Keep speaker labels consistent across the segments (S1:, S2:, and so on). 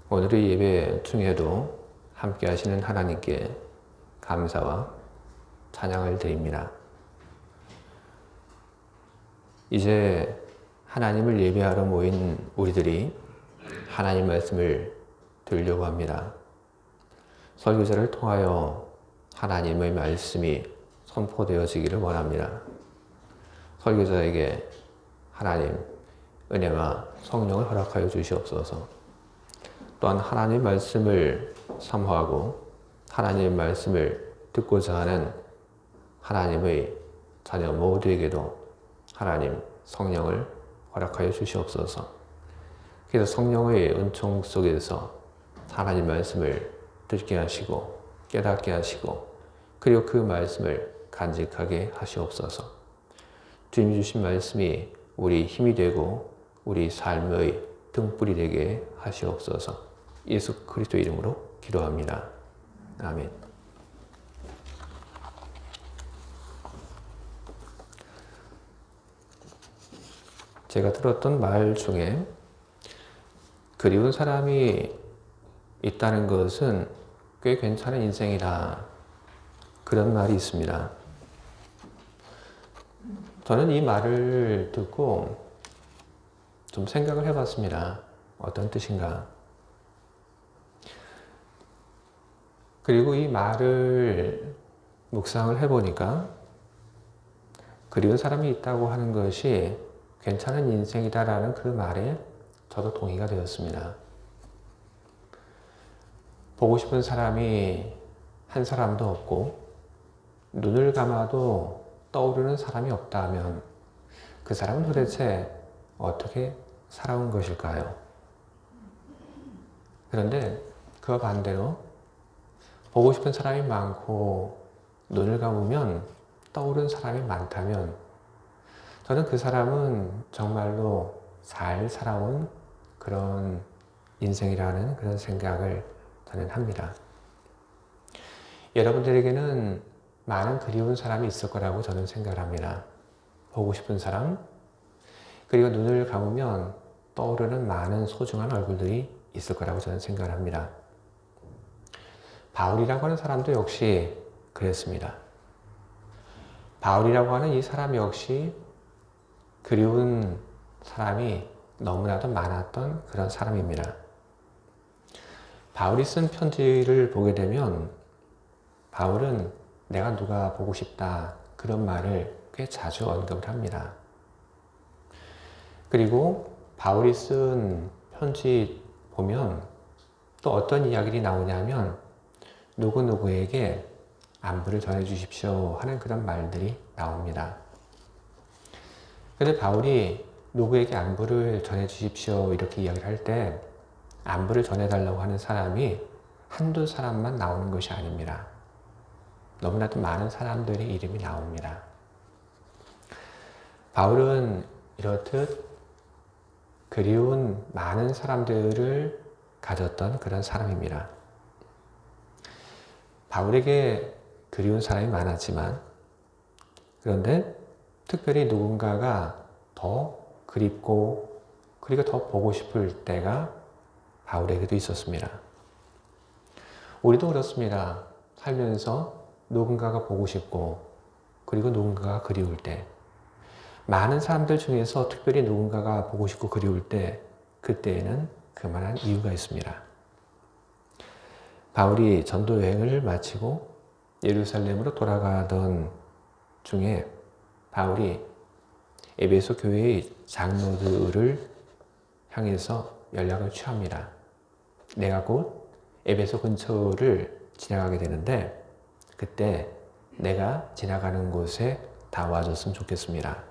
S1: 오늘의 예배 중에도 함께 하시는 하나님께 감사와 찬양을 드립니다. 이제 하나님을 예배하러 모인 우리들이 하나님 말씀을 들으려고 합니다. 설교자를 통하여 하나님의 말씀이 선포되어지기를 원합니다. 설교자에게 하나님 은혜와 성령을 허락하여 주시옵소서. 또한 하나님 말씀을 사모하고 하나님 말씀을 듣고자 하는 하나님의 자녀 모두에게도 하나님 성령을 허락하여 주시옵소서. 그래서 성령의 은총 속에서 하나님 말씀을 듣게 하시고 깨닫게 하시고 그리고 그 말씀을 간직하게 하시옵소서. 주님이 주신 말씀이 우리 힘이 되고 우리 삶의 등불이 되게 하시옵소서. 예수 그리스도 이름으로 기도합니다. 아멘. 제가 들었던 말 중에 그리운 사람이 있다는 것은 꽤 괜찮은 인생이다. 그런 말이 있습니다. 저는 이 말을 듣고 좀 생각을 해봤습니다. 어떤 뜻인가? 그리고 이 말을 묵상을 해보니까 그리운 사람이 있다고 하는 것이 괜찮은 인생이다라는 그 말에 저도 동의가 되었습니다. 보고 싶은 사람이 한 사람도 없고 눈을 감아도 떠오르는 사람이 없다면 그 사람은 도대체 어떻게 살아온 것일까요? 그런데 그와 반대로 보고 싶은 사람이 많고 눈을 감으면 떠오르는 사람이 많다면 저는 그 사람은 정말로 잘 살아온 그런 인생이라는 그런 생각을 저는 합니다. 여러분들에게는 많은 그리운 사람이 있을 거라고 저는 생각을 합니다. 보고 싶은 사람, 그리고 눈을 감으면 떠오르는 많은 소중한 얼굴들이 있을 거라고 저는 생각을 합니다. 바울이라고 하는 사람도 역시 그랬습니다. 바울이라고 하는 이 사람 역시 그리운 사람이 너무나도 많았던 그런 사람입니다. 바울이 쓴 편지를 보게 되면 바울은 내가 누가 보고 싶다 그런 말을 꽤 자주 언급을 합니다. 그리고 바울이 쓴 편지 보면 또 어떤 이야기들이 나오냐면 누구누구에게 안부를 전해주십시오 하는 그런 말들이 나옵니다. 그런데 바울이 누구에게 안부를 전해주십시오 이렇게 이야기를 할 때 안부를 전해달라고 하는 사람이 한두 사람만 나오는 것이 아닙니다. 너무나도 많은 사람들의 이름이 나옵니다. 바울은 이렇듯 그리운 많은 사람들을 가졌던 그런 사람입니다. 바울에게 그리운 사람이 많았지만 그런데 특별히 누군가가 더 그립고 그리고 더 보고 싶을 때가 바울에게도 있었습니다. 우리도 그렇습니다. 살면서 누군가가 보고 싶고 그리고 누군가가 그리울 때 많은 사람들 중에서 특별히 누군가가 보고 싶고 그리울 때 그때에는 그만한 이유가 있습니다. 바울이 전도 여행을 마치고 예루살렘으로 돌아가던 중에 바울이 에베소 교회의 장로들을 향해서 연락을 취합니다. 내가 곧 에베소 근처를 지나가게 되는데 그때 내가 지나가는 곳에 다 와줬으면 좋겠습니다.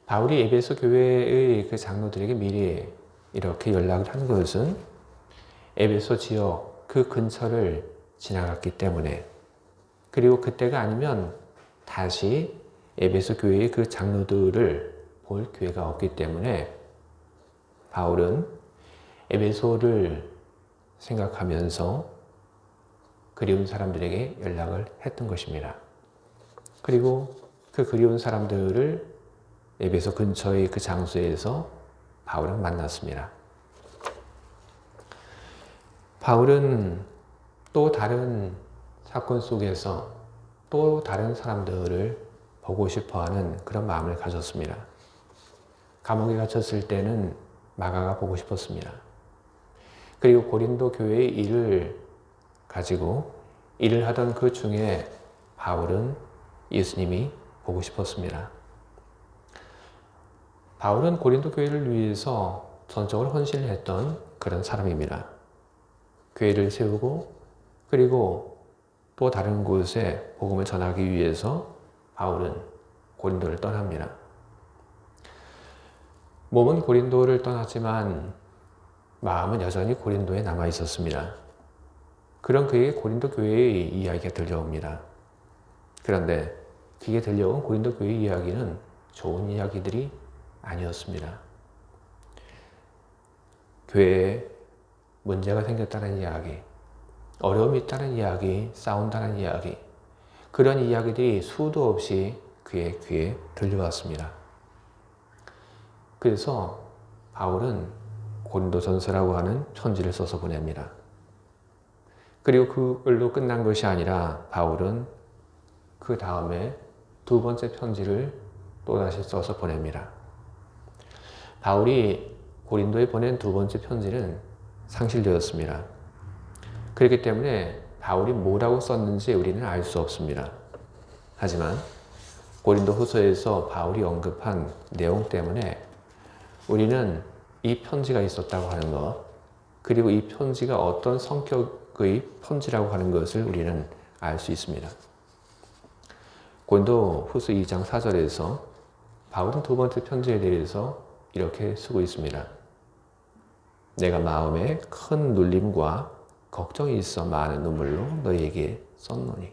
S1: 바울이 에베소 교회의 그 장로들에게 미리 이렇게 연락을 한 것은 에베소 지역 그 근처를 지나갔기 때문에 그리고 그때가 아니면 다시 에베소 교회의 그 장로들을 볼 기회가 없기 때문에 바울은 에베소를 생각하면서 그리운 사람들에게 연락을 했던 것입니다. 그리고 그 그리운 사람들을 에베소 근처의 그 장소에서 바울은 만났습니다. 바울은 또 다른 사건 속에서 또 다른 사람들을 보고 싶어하는 그런 마음을 가졌습니다. 감옥에 갇혔을 때는 마가가 보고 싶었습니다. 그리고 고린도 교회의 일을 가지고 일을 하던 그 중에 바울은 예수님이 보고 싶었습니다. 바울은 고린도 교회를 위해서 전적으로 헌신을 했던 그런 사람입니다. 교회를 세우고 그리고 또 다른 곳에 복음을 전하기 위해서 바울은 고린도를 떠납니다. 몸은 고린도를 떠났지만 마음은 여전히 고린도에 남아 있었습니다. 그런 그에게 고린도 교회의 이야기가 들려옵니다. 그런데 그게 들려온 고린도 교회의 이야기는 좋은 이야기들이 아니었습니다. 교회에 문제가 생겼다는 이야기, 어려움이 있다는 이야기, 싸운다는 이야기, 그런 이야기들이 수도 없이 그의 귀에 들려왔습니다. 그래서 바울은 고린도전서라고 하는 편지를 써서 보냅니다. 그리고 그걸로 끝난 것이 아니라 바울은 그 다음에 두 번째 편지를 또다시 써서 보냅니다. 바울이 고린도에 보낸 두 번째 편지는 상실되었습니다. 그렇기 때문에 바울이 뭐라고 썼는지 우리는 알 수 없습니다. 하지만 고린도 후서에서 바울이 언급한 내용 때문에 우리는 이 편지가 있었다고 하는 것, 그리고 이 편지가 어떤 성격의 편지라고 하는 것을 우리는 알 수 있습니다. 고린도 후서 2장 4절에서 바울은 두 번째 편지에 대해서 이렇게 쓰고 있습니다. 내가 마음에 큰 눌림과 걱정이 있어 많은 눈물로 너희에게 썼노니.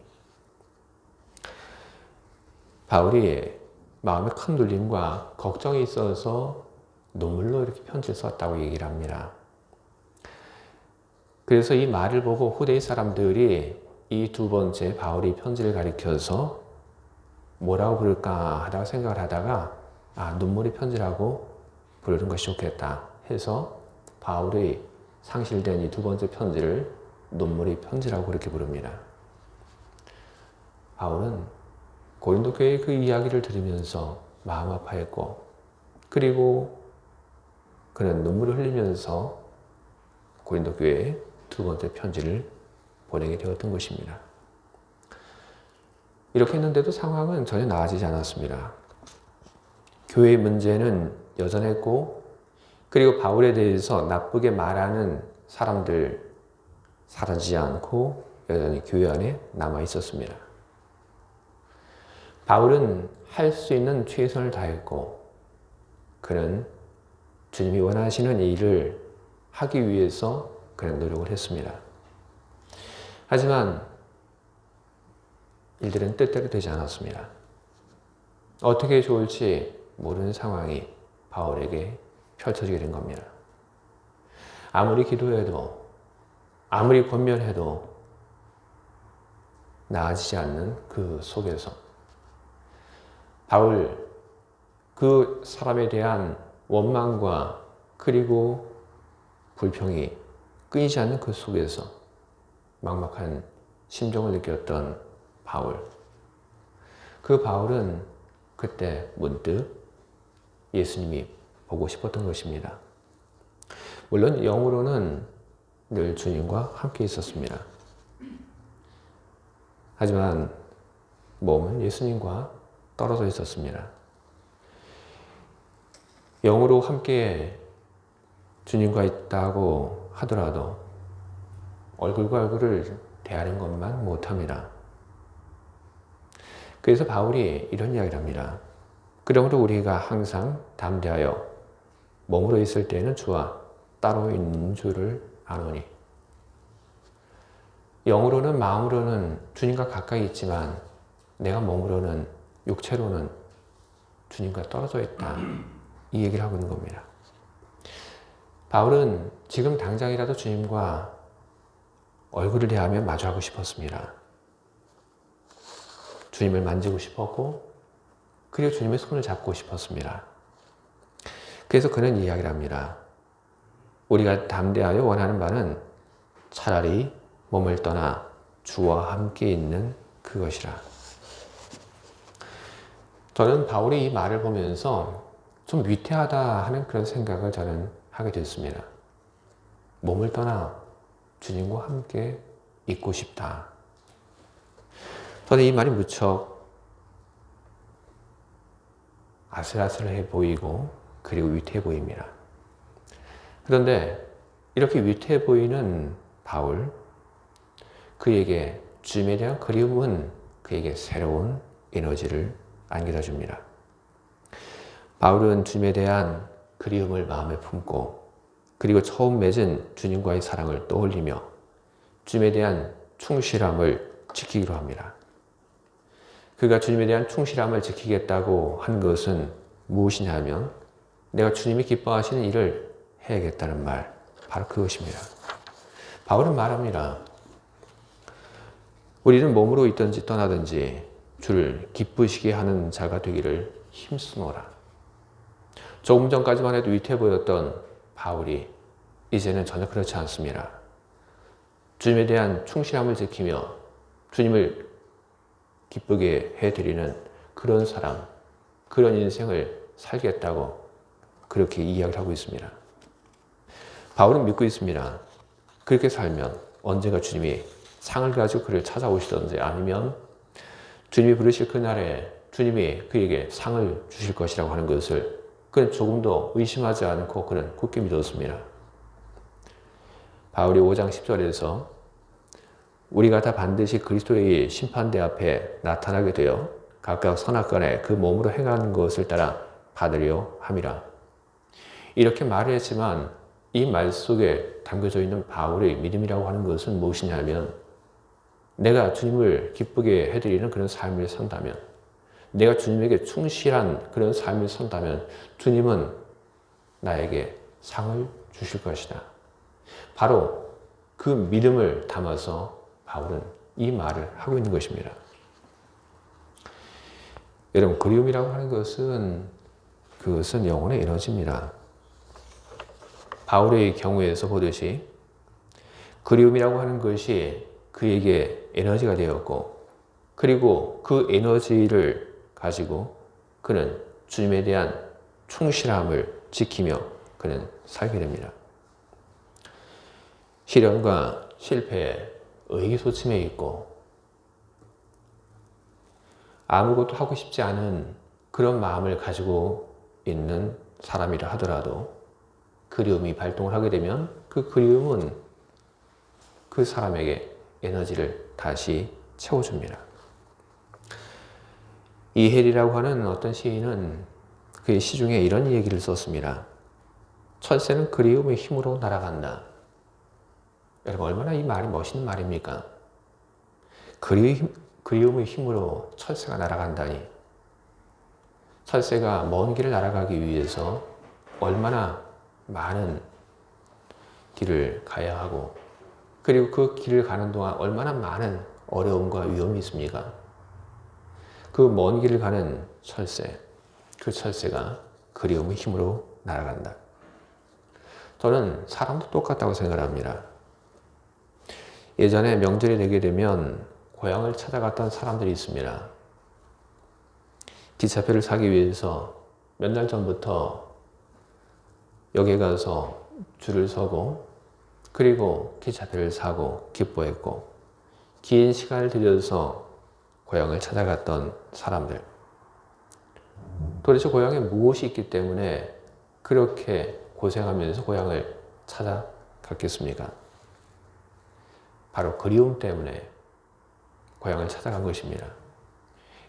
S1: 바울이 마음에 큰 눌림과 걱정이 있어서 눈물로 이렇게 편지를 썼다고 얘기를 합니다. 그래서 이 말을 보고 후대의 사람들이 이 두 번째 바울이 편지를 가리켜서 뭐라고 부를까 하다가 생각을 하다가 눈물의 편지라고 부르는 것이 좋겠다 해서 바울의 상실된 이 두 번째 편지를 눈물의 편지라고 그렇게 부릅니다. 바울은 고린도 교회의 그 이야기를 들으면서 마음 아파했고 그리고 그는 눈물을 흘리면서 고린도 교회에 두 번째 편지를 보내게 되었던 것입니다. 이렇게 했는데도 상황은 전혀 나아지지 않았습니다. 교회의 문제는 여전했고 그리고 바울에 대해서 나쁘게 말하는 사람들 사라지지 않고 여전히 교회 안에 남아 있었습니다. 바울은 할 수 있는 최선을 다했고 그는 주님이 원하시는 일을 하기 위해서 그는 노력을 했습니다. 하지만 일들은 뜻대로 되지 않았습니다. 어떻게 좋을지 모르는 상황이 바울에게 펼쳐지게 된 겁니다. 아무리 기도해도 아무리 권면해도 나아지지 않는 그 속에서 바울 그 사람에 대한 원망과 그리고 불평이 끊이지 않는 그 속에서 막막한 심정을 느꼈던 바울. 그 바울은 그때 문득 예수님이 보고 싶었던 것입니다. 물론 영으로는 늘 주님과 함께 있었습니다. 하지만 몸은 예수님과 떨어져 있었습니다. 영으로 함께 주님과 있다고 하더라도 얼굴과 얼굴을 대하는 것만 못합니다. 그래서 바울이 이런 이야기를 합니다. 그러므로 우리가 항상 담대하여 몸으로 있을 때는 주와 따로 있는 줄을 아노니. 영으로는 마음으로는 주님과 가까이 있지만 내가 몸으로는 육체로는 주님과 떨어져 있다. 이 얘기를 하고 있는 겁니다. 바울은 지금 당장이라도 주님과 얼굴을 대하며 마주하고 싶었습니다. 주님을 만지고 싶었고 그리고 주님의 손을 잡고 싶었습니다. 그래서 그는 이야기를 합니다. 우리가 담대하여 원하는 바는 차라리 몸을 떠나 주와 함께 있는 그것이라. 저는 바울이 이 말을 보면서 좀 위태하다 하는 그런 생각을 저는 하게 됐습니다. 몸을 떠나 주님과 함께 있고 싶다. 저는 이 말이 무척 아슬아슬해 보이고 그리고 위태해 보입니다. 그런데 이렇게 위태해 보이는 바울, 그에게 주님에 대한 그리움은 그에게 새로운 에너지를 안겨다 줍니다. 바울은 주님에 대한 그리움을 마음에 품고 그리고 처음 맺은 주님과의 사랑을 떠올리며 주님에 대한 충실함을 지키기로 합니다. 그가 주님에 대한 충실함을 지키겠다고 한 것은 무엇이냐 하면 내가 주님이 기뻐하시는 일을 해야겠다는 말, 바로 그것입니다. 바울은 말합니다. 우리는 몸으로 있든지 떠나든지 주를 기쁘시게 하는 자가 되기를 힘쓰노라. 조금 전까지만 해도 위태해 보였던 바울이 이제는 전혀 그렇지 않습니다. 주님에 대한 충실함을 지키며 주님을 기쁘게 해드리는 그런 사람, 그런 인생을 살겠다고 그렇게 이야기를 하고 있습니다. 바울은 믿고 있습니다. 그렇게 살면 언젠가 주님이 상을 가지고 그를 찾아오시든지 아니면 주님이 부르실 그날에 주님이 그에게 상을 주실 것이라고 하는 것을 그는 조금도 의심하지 않고 그는 굳게 믿었습니다. 바울이 5장 10절에서 우리가 다 반드시 그리스도의 심판대 앞에 나타나게 되어 각각 선악간에 그 몸으로 행한 것을 따라 받으려 함이라. 이렇게 말을 했지만 이 말 속에 담겨져 있는 바울의 믿음이라고 하는 것은 무엇이냐면 내가 주님을 기쁘게 해드리는 그런 삶을 산다면 내가 주님에게 충실한 그런 삶을 산다면 주님은 나에게 상을 주실 것이다. 바로 그 믿음을 담아서 바울은 이 말을 하고 있는 것입니다. 여러분, 그리움이라고 하는 것은 그것은 영혼의 에너지입니다. 바울의 경우에서 보듯이 그리움이라고 하는 것이 그에게 에너지가 되었고 그리고 그 에너지를 가지고 그는 주님에 대한 충실함을 지키며 그는 살게 됩니다. 시련과 실패에 의기소침해 있고 아무것도 하고 싶지 않은 그런 마음을 가지고 있는 사람이라 하더라도 그리움이 발동을 하게 되면 그 그리움은 그 사람에게 에너지를 다시 채워줍니다. 이헬이라고 하는 어떤 시인은 그의 시 중에 이런 얘기를 썼습니다. 철새는 그리움의 힘으로 날아간다. 여러분, 얼마나 이 말이 멋있는 말입니까? 그리움의 힘으로 철새가 날아간다니. 철새가 먼 길을 날아가기 위해서 얼마나 많은 길을 가야 하고 그리고 그 길을 가는 동안 얼마나 많은 어려움과 위험이 있습니까? 그 먼 길을 가는 철새, 그 철새가 그리움의 힘으로 날아간다. 저는 사람도 똑같다고 생각을 합니다. 예전에 명절이 되게 되면 고향을 찾아갔던 사람들이 있습니다. 기차표를 사기 위해서 몇 날 전부터 역에 가서 줄을 서고 그리고 기차표를 사고 기뻐했고 긴 시간을 들여서 고향을 찾아갔던 사람들. 도대체 고향에 무엇이 있기 때문에 그렇게 고생하면서 고향을 찾아갔겠습니까? 바로 그리움 때문에 고향을 찾아간 것입니다.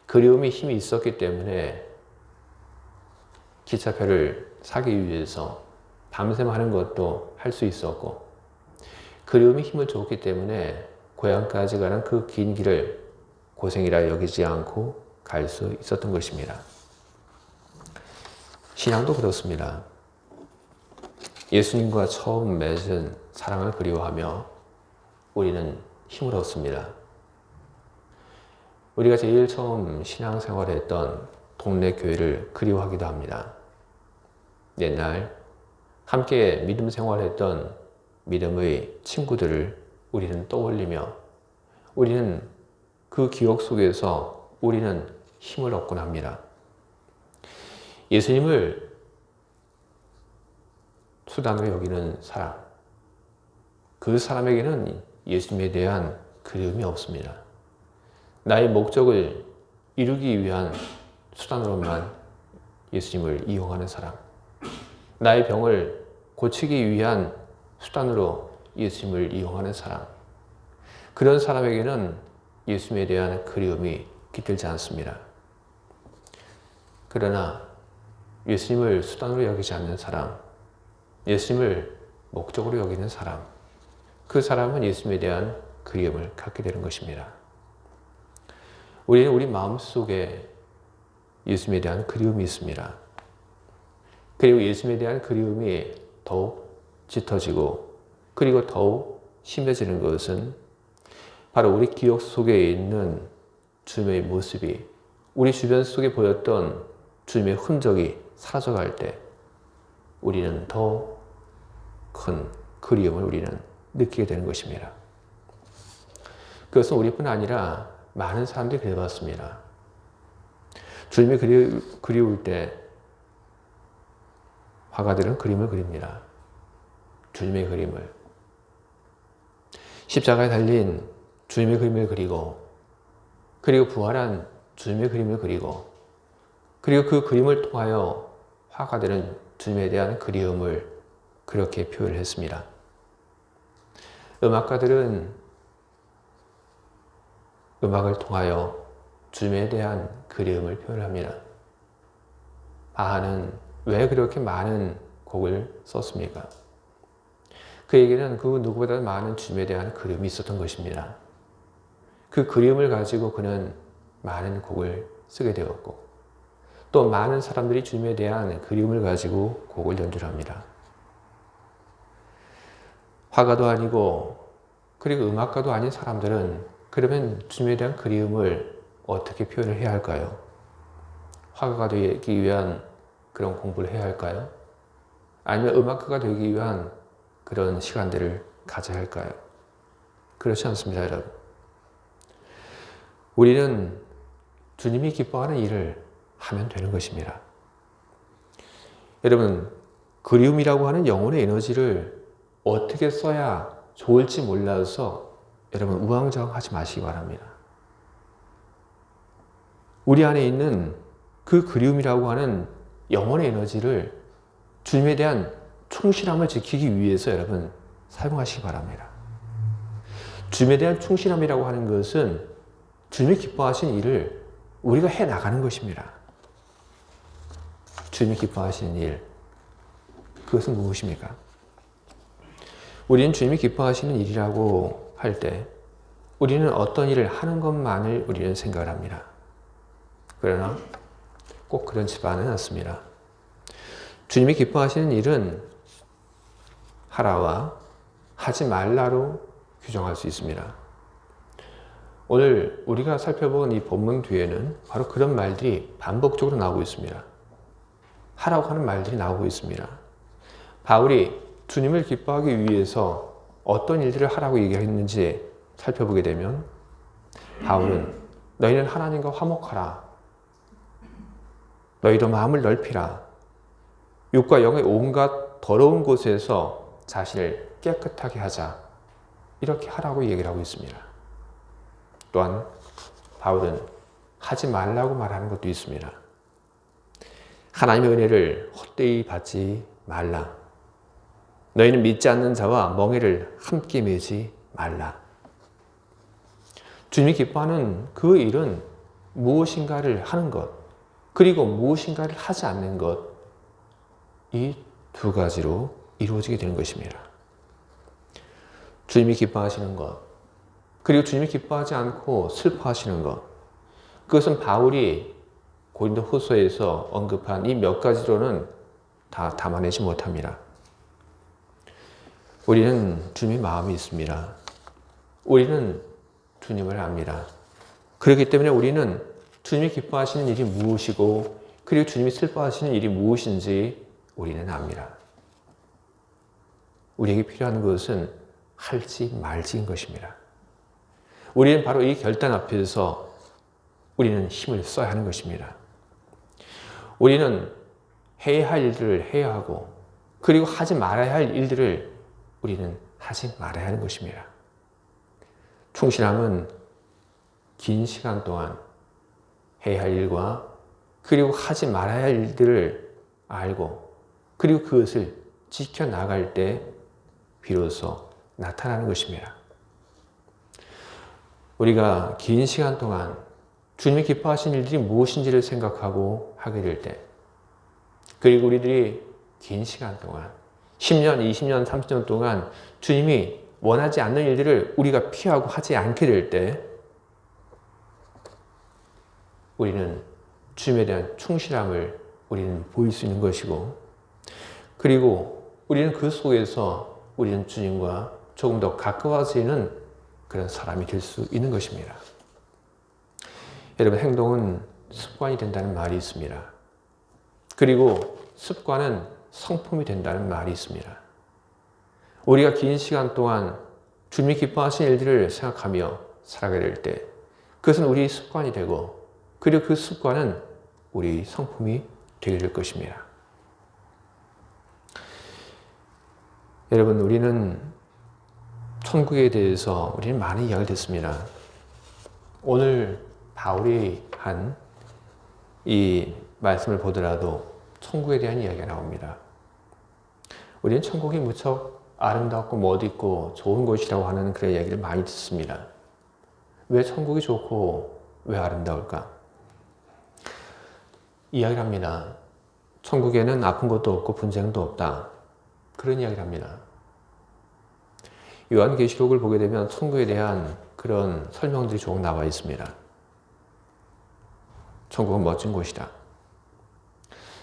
S1: 그리움이 힘이 있었기 때문에 기차표를 사기 위해서 밤샘 하는 것도 할 수 있었고 그리움이 힘을 줬기 때문에 고향까지 가는 그 긴 길을 고생이라 여기지 않고 갈 수 있었던 것입니다. 신앙도 그렇습니다. 예수님과 처음 맺은 사랑을 그리워하며 우리는 힘을 얻습니다. 우리가 제일 처음 신앙생활을 했던 동네 교회를 그리워하기도 합니다. 옛날 함께 믿음 생활했던 믿음의 친구들을 우리는 떠올리며 우리는 그 기억 속에서 우리는 힘을 얻곤 합니다. 예수님을 수단으로 여기는 사람, 그 사람에게는 예수님에 대한 그리움이 없습니다. 나의 목적을 이루기 위한 수단으로만 예수님을 이용하는 사람, 나의 병을 고치기 위한 수단으로 예수님을 이용하는 사람, 그런 사람에게는 예수님에 대한 그리움이 깃들지 않습니다. 그러나 예수님을 수단으로 여기지 않는 사람, 예수님을 목적으로 여기는 사람, 그 사람은 예수님에 대한 그리움을 갖게 되는 것입니다. 우리는 우리 마음속에 예수님에 대한 그리움이 있습니다. 그리고 예수님에 대한 그리움이 더욱 짙어지고 그리고 더욱 심해지는 것은 바로 우리 기억 속에 있는 주님의 모습이 우리 주변 속에 보였던 주님의 흔적이 사라져갈 때 우리는 더 큰 그리움을 우리는 느끼게 되는 것입니다. 그것은 우리뿐 아니라 많은 사람들이 그래봤습니다. 주님이 그리울 때 화가들은 그림을 그립니다. 주님의 그림을. 십자가에 달린 주님의 그림을 그리고 그리고 부활한 주님의 그림을 그리고 그리고 그 그림을 통하여 화가들은 주님에 대한 그리움을 그렇게 표현을 했습니다. 음악가들은 음악을 통하여 주님에 대한 그리움을 표현합니다. 바하는 왜 그렇게 많은 곡을 썼습니까? 그에게는 그 누구보다 많은 주님에 대한 그리움이 있었던 것입니다. 그 그리움을 가지고 그는 많은 곡을 쓰게 되었고 또 많은 사람들이 주님에 대한 그리움을 가지고 곡을 연주를 합니다. 화가도 아니고 그리고 음악가도 아닌 사람들은 그러면 주님에 대한 그리움을 어떻게 표현을 해야 할까요? 화가가 되기 위한 그런 공부를 해야 할까요? 아니면 음악가가 되기 위한 그런 시간들을 가져야 할까요? 그렇지 않습니다, 여러분. 우리는 주님이 기뻐하는 일을 하면 되는 것입니다. 여러분, 그리움이라고 하는 영혼의 에너지를 어떻게 써야 좋을지 몰라서 여러분 우왕좌왕하지 마시기 바랍니다. 우리 안에 있는 그 그리움이라고 하는 영혼의 에너지를 주님에 대한 충실함을 지키기 위해서 여러분 사용하시기 바랍니다. 주님에 대한 충실함이라고 하는 것은 주님이 기뻐하시는 일을 우리가 해 나가는 것입니다. 주님이 기뻐하시는 일, 그것은 무엇입니까? 우리는 주님이 기뻐하시는 일이라고 할 때 우리는 어떤 일을 하는 것만을 우리는 생각을 합니다. 그러나 꼭 그렇지만은 않습니다. 주님이 기뻐하시는 일은 하라와 하지 말라로 규정할 수 있습니다. 오늘 우리가 살펴본 이 본문 뒤에는 바로 그런 말들이 반복적으로 나오고 있습니다. 하라고 하는 말들이 나오고 있습니다. 바울이 주님을 기뻐하기 위해서 어떤 일들을 하라고 얘기했는지 살펴보게 되면 바울은 너희는 하나님과 화목하라. 너희도 마음을 넓히라. 육과 영의 온갖 더러운 곳에서 자신을 깨끗하게 하자. 이렇게 하라고 얘기를 하고 있습니다. 또한 바울은 하지 말라고 말하는 것도 있습니다. 하나님의 은혜를 헛되이 받지 말라. 너희는 믿지 않는 자와 멍에를 함께 매지 말라. 주님이 기뻐하는 그 일은 무엇인가를 하는 것, 그리고 무엇인가를 하지 않는 것, 이 두 가지로 이루어지게 되는 것입니다. 주님이 기뻐하시는 것, 그리고 주님이 기뻐하지 않고 슬퍼하시는 것, 그것은 바울이 고린도 후서에서 언급한 이 몇 가지로는 다 담아내지 못합니다. 우리는 주님의 마음이 있습니다. 우리는 주님을 압니다. 그렇기 때문에 우리는 주님이 기뻐하시는 일이 무엇이고 그리고 주님이 슬퍼하시는 일이 무엇인지 우리는 압니다. 우리에게 필요한 것은 할지 말지인 것입니다. 우리는 바로 이 결단 앞에서 우리는 힘을 써야 하는 것입니다. 우리는 해야 할 일들을 해야 하고, 그리고 하지 말아야 할 일들을 우리는 하지 말아야 하는 것입니다. 충실함은 긴 시간 동안 해야 할 일과 그리고 하지 말아야 할 일들을 알고, 그리고 그것을 지켜나갈 때 비로소 나타나는 것입니다. 우리가 긴 시간 동안 주님이 기뻐하신 일들이 무엇인지를 생각하고 하게 될 때, 그리고 우리들이 긴 시간 동안 10년, 20년, 30년 동안 주님이 원하지 않는 일들을 우리가 피하고 하지 않게 될 때 우리는 주님에 대한 충실함을 우리는 보일 수 있는 것이고, 그리고 우리는 그 속에서 우리는 주님과 조금 더 가까워지는 그런 사람이 될 수 있는 것입니다. 여러분, 행동은 습관이 된다는 말이 있습니다. 그리고 습관은 성품이 된다는 말이 있습니다. 우리가 긴 시간 동안 주님이 기뻐하신 일들을 생각하며 살아가게 될 때 그것은 우리 습관이 되고, 그리고 그 습관은 우리 성품이 되게 될 것입니다. 여러분, 우리는 천국에 대해서 우리는 많은 이야기를 듣습니다. 오늘 바울이 한 이 말씀을 보더라도 천국에 대한 이야기가 나옵니다. 우리는 천국이 무척 아름답고 멋있고 좋은 곳이라고 하는 그런 이야기를 많이 듣습니다. 왜 천국이 좋고 왜 아름다울까? 이야기를 합니다. 천국에는 아픈 것도 없고 분쟁도 없다. 그런 이야기를 합니다. 요한계시록을 보게 되면 천국에 대한 그런 설명들이 조금 나와 있습니다. 천국은 멋진 곳이다.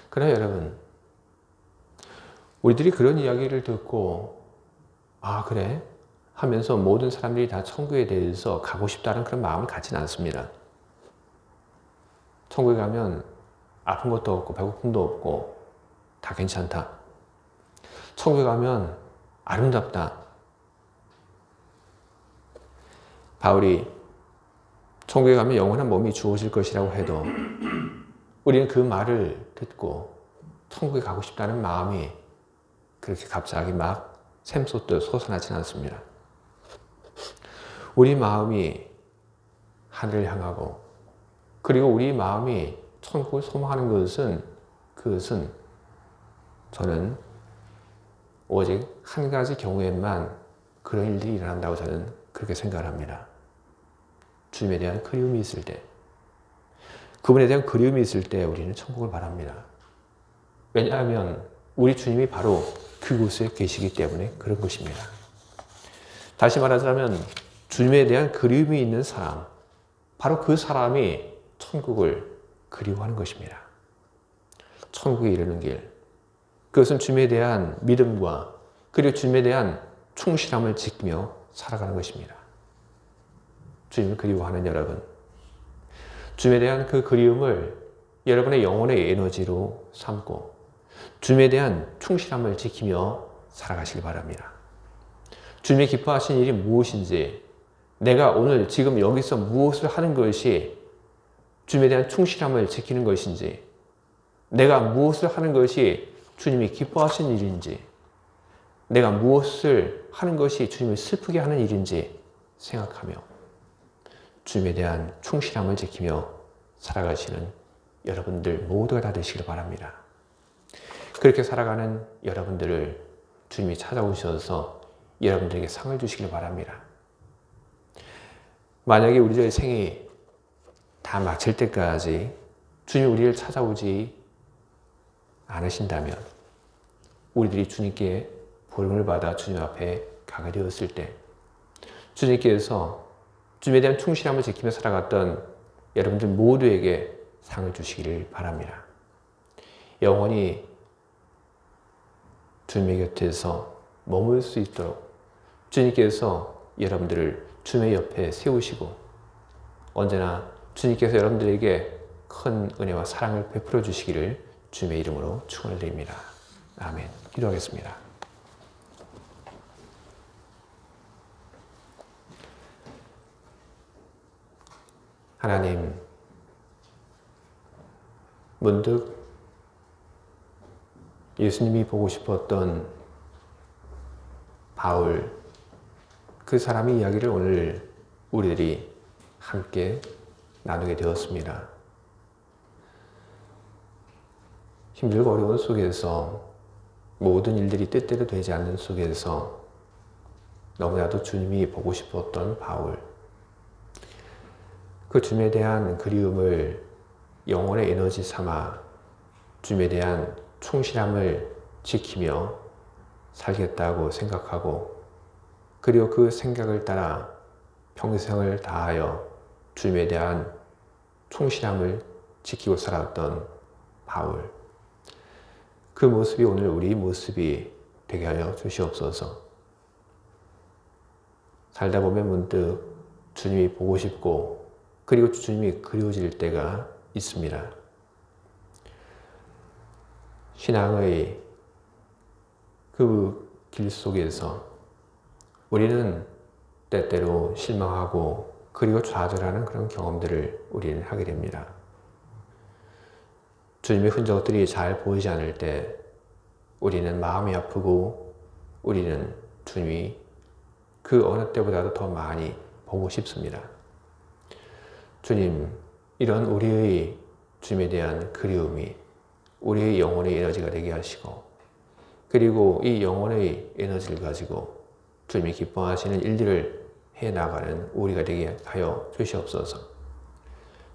S1: 그러나 여러분, 우리들이 그런 이야기를 듣고 아 그래? 하면서 모든 사람들이 다 천국에 대해서 가고 싶다는 그런 마음을 갖지는 않습니다. 천국에 가면 아픈 것도 없고 배고픔도 없고 다 괜찮다. 천국에 가면 아름답다. 바울이 천국에 가면 영원한 몸이 주어질 것이라고 해도 우리는 그 말을 듣고 천국에 가고 싶다는 마음이 그렇게 갑자기 막 샘솟듯 솟아나지는 않습니다. 우리 마음이 하늘을 향하고, 그리고 우리 마음이 천국을 소망하는 그것은 저는 오직 한 가지 경우에만 그런 일들이 일어난다고 저는 그렇게 생각을 합니다. 주님에 대한 그리움이 있을 때, 그분에 대한 그리움이 있을 때 우리는 천국을 바랍니다. 왜냐하면 우리 주님이 바로 그곳에 계시기 때문에 그런 것입니다. 다시 말하자면 주님에 대한 그리움이 있는 사람, 바로 그 사람이 천국을 그리워하는 것입니다. 천국에 이르는 길, 그것은 주님에 대한 믿음과 그리고 주님에 대한 충실함을 지키며 살아가는 것입니다. 주님을 그리워하는 여러분, 주님에 대한 그 그리움을 여러분의 영혼의 에너지로 삼고 주님에 대한 충실함을 지키며 살아가시기 바랍니다. 주님이 기뻐하신 일이 무엇인지, 내가 오늘 지금 여기서 무엇을 하는 것이 주님에 대한 충실함을 지키는 것인지, 내가 무엇을 하는 것이 주님이 기뻐하신 일인지, 내가 무엇을 하는 것이 주님을 슬프게 하는 일인지 생각하며 주님에 대한 충실함을 지키며 살아가시는 여러분들 모두가 다 되시길 바랍니다. 그렇게 살아가는 여러분들을 주님이 찾아오셔서 여러분들에게 상을 주시길 바랍니다. 만약에 우리들의 생이 다 마칠 때까지 주님이 우리를 찾아오지 않으신다면, 우리들이 주님께 부름을 받아 주님 앞에 가게 되었을 때 주님께서 주님에 대한 충실함을 지키며 살아갔던 여러분들 모두에게 상을 주시기를 바랍니다. 영원히 주님의 곁에서 머물 수 있도록 주님께서 여러분들을 주님의 옆에 세우시고 언제나 주님께서 여러분들에게 큰 은혜와 사랑을 베풀어 주시기를 주님의 이름으로 축원을 드립니다. 아멘. 기도하겠습니다. 하나님, 문득 예수님이 보고 싶었던 바울, 그 사람의 이야기를 오늘 우리들이 함께 나누게 되었습니다. 힘들고 어려운 속에서 모든 일들이 뜻대로 되지 않는 속에서 너무나도 주님이 보고 싶었던 바울, 그 주님에 대한 그리움을 영혼의 에너지 삼아 주님에 대한 충실함을 지키며 살겠다고 생각하고, 그리고 그 생각을 따라 평생을 다하여 주님에 대한 충실함을 지키고 살았던 바울, 그 모습이 오늘 우리 모습이 되게 하여 주시옵소서. 살다 보면 문득 주님이 보고 싶고, 그리고 주님이 그리워질 때가 있습니다. 신앙의 그 길 속에서 우리는 때때로 실망하고 그리고 좌절하는 그런 경험들을 우리는 하게 됩니다. 주님의 흔적들이 잘 보이지 않을 때 우리는 마음이 아프고, 우리는 주님이 그 어느 때보다도 더 많이 보고 싶습니다. 주님, 이런 우리의 주님에 대한 그리움이 우리의 영혼의 에너지가 되게 하시고, 그리고 이 영혼의 에너지를 가지고 주님이 기뻐하시는 일들을 해나가는 우리가 되게 하여 주시옵소서.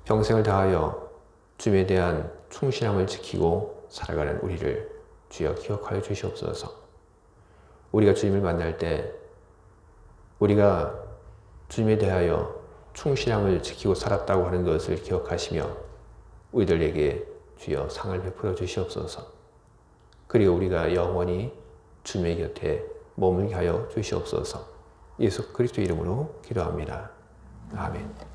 S1: 평생을 다하여 주님에 대한 충실함을 지키고 살아가는 우리를 주여 기억하여 주시옵소서. 우리가 주님을 만날 때 우리가 주님에 대하여 충실함을 지키고 살았다고 하는 것을 기억하시며 우리들에게 주여 상을 베풀어 주시옵소서. 그리고 우리가 영원히 주님의 곁에 머물게 하여 주시옵소서. 예수 그리스도 이름으로 기도합니다. 아멘.